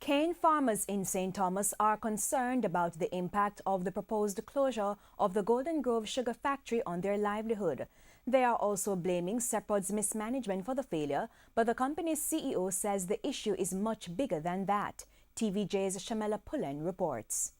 Cane farmers in St. Thomas are concerned about the impact of the proposed closure of the Golden Grove sugar factory on their livelihood. They are also blaming Seprod's mismanagement for the failure, but the company's CEO says the issue is much bigger than that. TVJ's Shamela Pullen reports.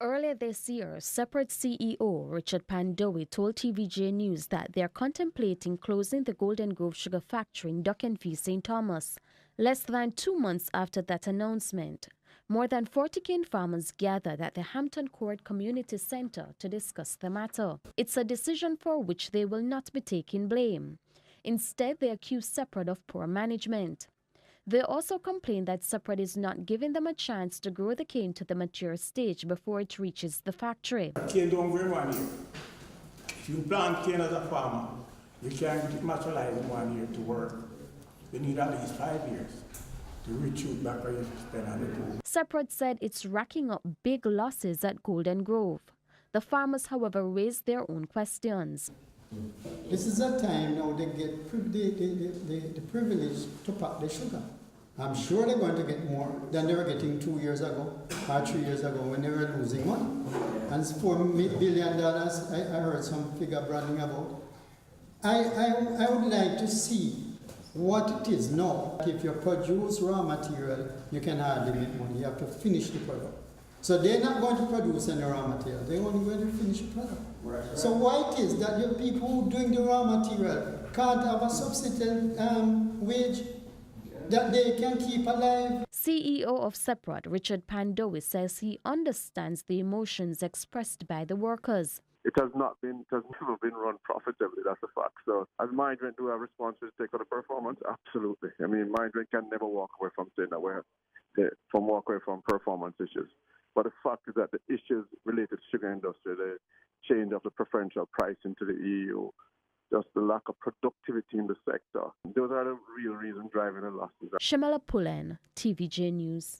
Earlier this year, Separate CEO Richard Pandowi told TVJ News that they are contemplating closing the Golden Grove sugar factory in Duckenfee, St. Thomas. Less than 2 months after that announcement, more than 40 cane farmers gathered at the Hampton Court Community Center to discuss the matter. It's a decision for which they will not be taking blame. Instead, they accuse Separate of poor management. They also complain that Separate is not giving them a chance to grow the cane to the mature stage before it reaches the factory. Cane don't grow in 1 year. If you plant cane as a farmer, you can't materialize in 1 year to work. You need at least 5 years to recoup back what you spend on the tool. Separate said it's racking up big losses at Golden Grove. The farmers, however, raised their own questions. This is a time now they get the privilege to pack the sugar. I'm sure they're going to get more than they were getting 2 years ago or 3 years ago when they were losing money. And $4 billion, I heard some figure bragging about. I would like to see what it is now. If you produce raw material, you can hardly make money. You have to finish the product. So they're not going to produce any raw material. They're only going to finish the product. Right. So why it is that the people who doing the raw material can't have a subsistence wage that they can keep alive? CEO of Separate, Richard Pandowi, says he understands the emotions expressed by the workers. It has never been run profitably, that's a fact. So as management do have responsibility to take on the performance, absolutely. I mean, management can never walk away from saying that walk away from performance issues. But the fact is that the issues related to sugar industry, the change of the preferential pricing to the EU, just the lack of productivity in the sector, those are the real reasons driving the losses. Shamela Pullen, TVJ News.